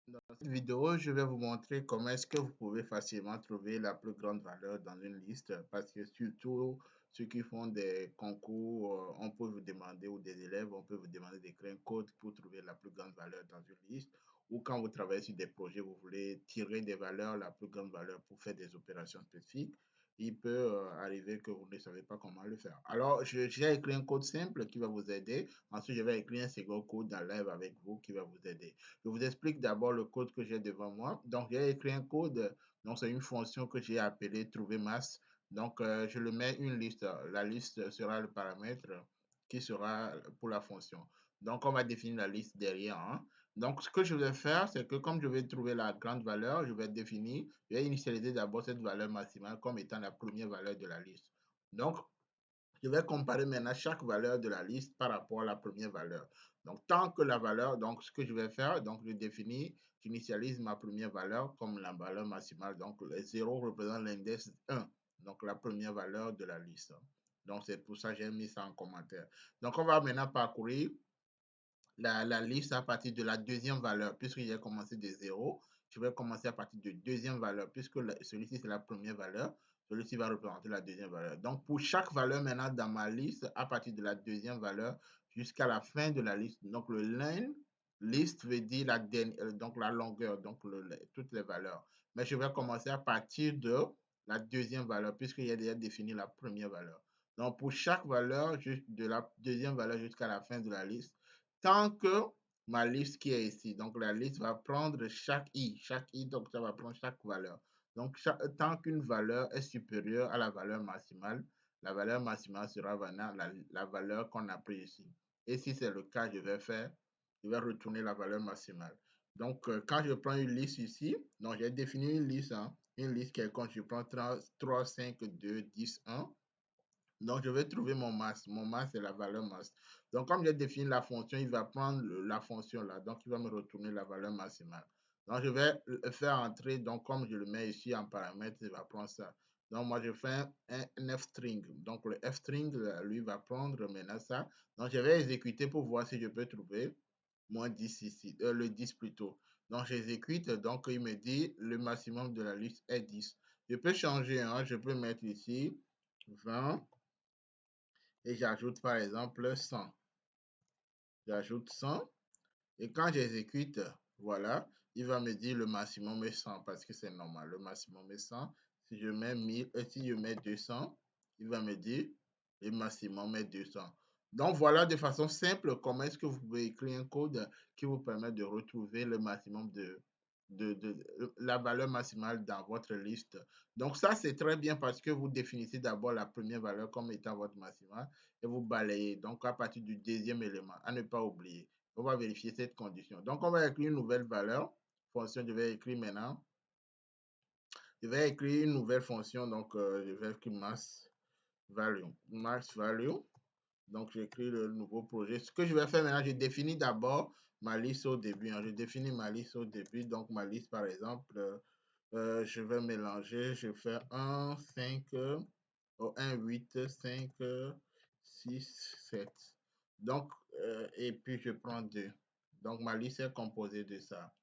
Dans cette vidéo, je vais vous montrer comment est-ce que vous pouvez facilement trouver la plus grande valeur dans une liste parce que surtout ceux qui font des concours, on peut vous demander, ou des élèves, on peut vous demander d'écrire un code pour trouver la plus grande valeur dans une liste, ou quand vous travaillez sur des projets, vous voulez tirer des valeurs, la plus grande valeur pour faire des opérations spécifiques. Il peut arriver que vous ne savez pas comment le faire. Alors, j'ai écrit un code simple qui va vous aider. Ensuite, je vais écrire un second code dans live avec vous qui va vous aider. Je vous explique d'abord le code que j'ai devant moi. Donc, j'ai écrit un code. Donc, c'est une fonction que j'ai appelée trouver masse. Donc, je le mets une liste. La liste sera le paramètre qui sera pour la fonction. Donc, on va définir la liste derrière. Hein. Donc, ce que je vais faire, c'est que comme je vais trouver la grande valeur, je vais définir, je vais initialiser d'abord cette valeur maximale comme étant la première valeur de la liste. Donc, je vais comparer maintenant chaque valeur de la liste par rapport à la première valeur. Donc, tant que la valeur, donc ce que je vais faire, donc je définis, j'initialise ma première valeur comme la valeur maximale. Donc, le 0 représente l'index 1, donc la première valeur de la liste. Donc, c'est pour ça que j'ai mis ça en commentaire. Donc, on va maintenant parcourir la liste à partir de la deuxième valeur, puisque j'ai commencé de 0, je vais commencer à partir de deuxième valeur, puisque celui-ci c'est la première valeur, celui-ci va représenter la deuxième valeur. Donc pour chaque valeur maintenant dans ma liste, à partir de la deuxième valeur jusqu'à la fin de la liste, donc le line list veut dire la dernière, donc la longueur, donc toutes les valeurs. Mais je vais commencer à partir de la deuxième valeur, puisque j'ai déjà défini la première valeur. Donc pour chaque valeur, de la deuxième valeur jusqu'à la fin de la liste, tant que ma liste qui est ici, donc la liste va prendre chaque i, donc ça va prendre chaque valeur. Donc, tant qu'une valeur est supérieure à la valeur maximale, la valeur maximale sera la valeur qu'on a prise ici. Et si c'est le cas, je vais retourner la valeur maximale. Donc, quand je prends une liste ici, donc j'ai défini une liste quelconque, je prends 3, 5, 2, 10, 1. Donc, je vais trouver mon masse. Mon masse, c'est la valeur masse. Donc, comme j'ai défini la fonction, il va prendre la fonction là. Donc, il va me retourner la valeur maximale. Donc, je vais le faire entrer. Donc, comme je le mets ici en paramètre, il va prendre ça. Donc, moi, je fais un f-string. Donc, le f-string, lui, va prendre maintenant ça. Donc, je vais exécuter pour voir si je peux trouver moins 10 ici. Le 10 plutôt. Donc, j'exécute. Donc, il me dit le maximum de la liste est 10. Je peux changer. Hein, je peux mettre ici 20. Et j'ajoute par exemple 100. J'ajoute 100 et quand j'exécute, voilà, il va me dire le maximum est 100 parce que c'est normal. Le maximum est 100. Si je mets 1000 et si je mets 200, il va me dire le maximum est 200. Donc voilà de façon simple comment est-ce que vous pouvez écrire un code qui vous permet de retrouver le maximum de la valeur maximale dans votre liste. Donc ça, c'est très bien parce que vous définissez d'abord la première valeur comme étant votre maximale et vous balayez. Donc à partir du deuxième élément, à ne pas oublier. On va vérifier cette condition. Donc on va écrire une nouvelle valeur. Fonction, je vais écrire maintenant. Je vais écrire une nouvelle fonction. Donc je vais écrire mass value. Max value. Donc, j'écris le nouveau projet. Ce que je vais faire maintenant, je définis d'abord ma liste au début. Hein. Je définis ma liste au début. Donc, ma liste, par exemple, je vais mélanger. Je fais 1, 5, 1, 8, 5, 6, 7. Donc, et puis je prends 2. Donc, ma liste est composée de ça.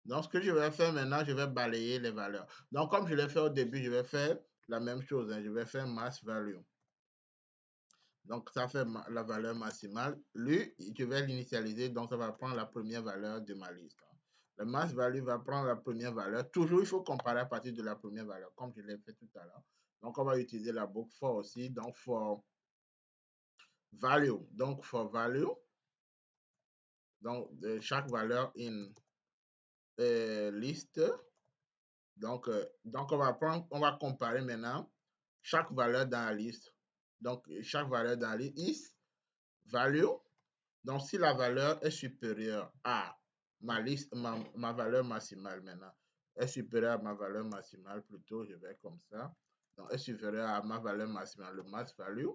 Donc, ce que je vais faire maintenant, je vais balayer les valeurs. Donc, comme je l'ai fait au début, je vais faire la même chose. Hein. Je vais faire mass value. Donc, ça fait la valeur maximale. Lui, je vais l'initialiser, donc ça va prendre la première valeur de ma liste. Le mass value va prendre la première valeur. Toujours, il faut comparer à partir de la première valeur, comme je l'ai fait tout à l'heure. Donc, on va utiliser la boucle for aussi. Donc, for value. Donc, for value. Donc, chaque valeur in liste. Donc, on va comparer maintenant chaque valeur dans la liste. Donc, chaque valeur dans la liste is value. Donc, si la valeur est supérieure à ma liste, ma valeur maximale maintenant, est supérieure à ma valeur maximale, plutôt, je vais comme ça. Donc, est supérieure à ma valeur maximale, le max value.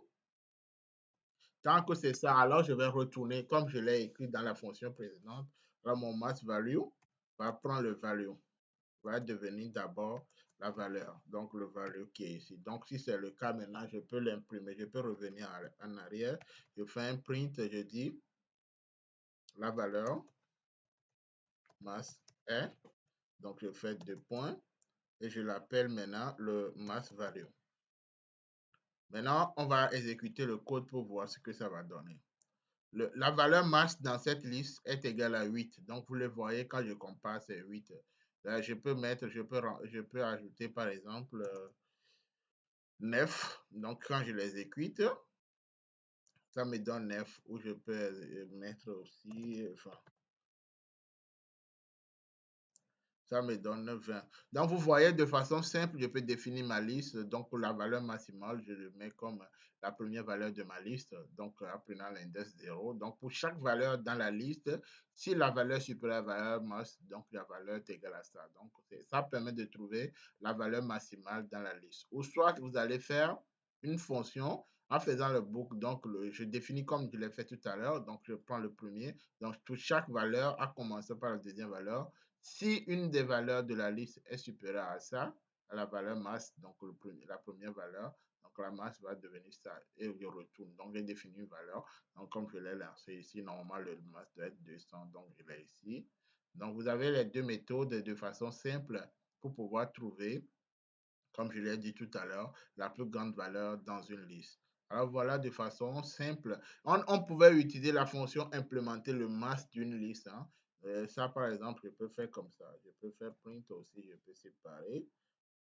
Tant que c'est ça, alors je vais retourner, comme je l'ai écrit dans la fonction précédente, alors mon max value va prendre le value, va devenir d'abord la valeur, donc le value qui est ici. Donc, si c'est le cas maintenant, je peux l'imprimer, je peux revenir en arrière, je fais un print, je dis la valeur mass est. Donc, je fais 2 points et je l'appelle maintenant le mass value. Maintenant, on va exécuter le code pour voir ce que ça va donner. La valeur masse dans cette liste est égale à 8. Donc, vous le voyez, quand je compare, c'est 8. Là, je peux ajouter, par exemple, 9. Donc, quand je l'exécute, ça me donne 9. Ou je peux mettre aussi, enfin, ça me donne 20. Donc, vous voyez, de façon simple, je peux définir ma liste. Donc, pour la valeur maximale, je le mets comme la première valeur de ma liste. Donc, apprenant l'index 0. Donc, pour chaque valeur dans la liste, si la valeur est supérieure à la valeur max, donc la valeur est égale à ça. Donc, ça permet de trouver la valeur maximale dans la liste. Ou soit, vous allez faire une fonction en faisant le boucle. Donc, je définis comme je l'ai fait tout à l'heure. Donc, je prends le premier. Donc, pour chaque valeur, à commencer par la deuxième valeur, si une des valeurs de la liste est supérieure à ça, à la valeur masse, donc la première valeur, donc la masse va devenir ça et je retourne. Donc, j'ai défini une valeur. Donc, comme je l'ai lancé ici, normalement, le masse doit être 200. Donc, je l'ai ici. Donc, vous avez les deux méthodes de façon simple pour pouvoir trouver, comme je l'ai dit tout à l'heure, la plus grande valeur dans une liste. Alors voilà, de façon simple. On pouvait utiliser la fonction implémenter le masse d'une liste. Hein. Ça, par exemple, je peux faire comme ça. Je peux faire print aussi, je peux séparer.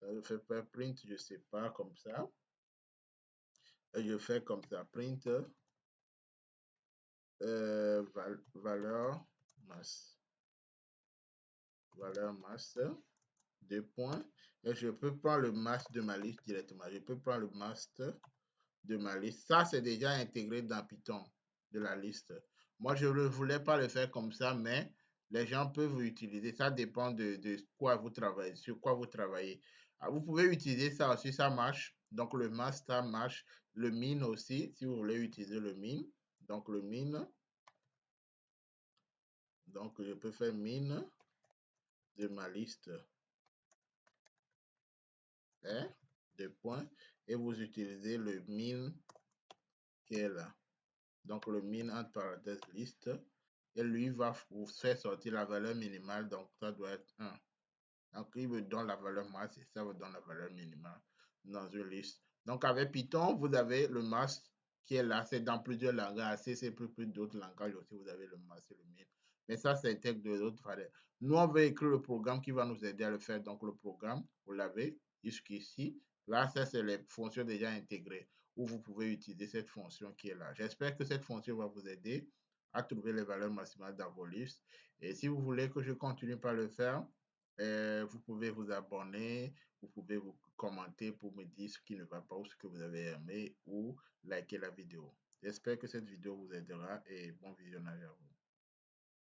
Je fais pas print, je sépare comme ça. Et je fais comme ça, print valeur masse. Valeur masse, 2 points. Et je peux prendre le masse de ma liste directement. Je peux prendre le masse de ma liste. Ça, c'est déjà intégré dans Python de la liste. Moi, je ne voulais pas le faire comme ça, mais les gens peuvent utiliser. Ça dépend de quoi vous travaillez, sur quoi vous travaillez. Ah, vous pouvez utiliser ça aussi, ça marche. Donc, le mass, ça marche. Le min aussi, si vous voulez utiliser le min. Donc, le min. Donc, je peux faire min de ma liste. Hein, 2 points. Et vous utilisez le min qui est là. Donc, le min entre parenthèses liste. Et lui va vous faire sortir la valeur minimale. Donc, ça doit être 1. Donc, il vous donne la valeur masse et ça vous donne la valeur minimale dans une liste. Donc, avec Python, vous avez le mass qui est là. C'est dans plusieurs langages. C, c'est plus d'autres langages aussi. Vous avez le mass et le min. Mais ça, c'est intègre de l'autre valeur. Nous, on va écrire le programme qui va nous aider à le faire. Donc, le programme, vous l'avez jusqu'ici. Là, ça, c'est les fonctions déjà intégrées où vous pouvez utiliser cette fonction qui est là. J'espère que cette fonction va vous aider à trouver les valeurs maximales dans vos listes. Et si vous voulez que je continue par le faire, vous pouvez vous abonner, vous pouvez vous commenter pour me dire ce qui ne va pas ou ce que vous avez aimé ou liker la vidéo. J'espère que cette vidéo vous aidera et bon visionnage à vous.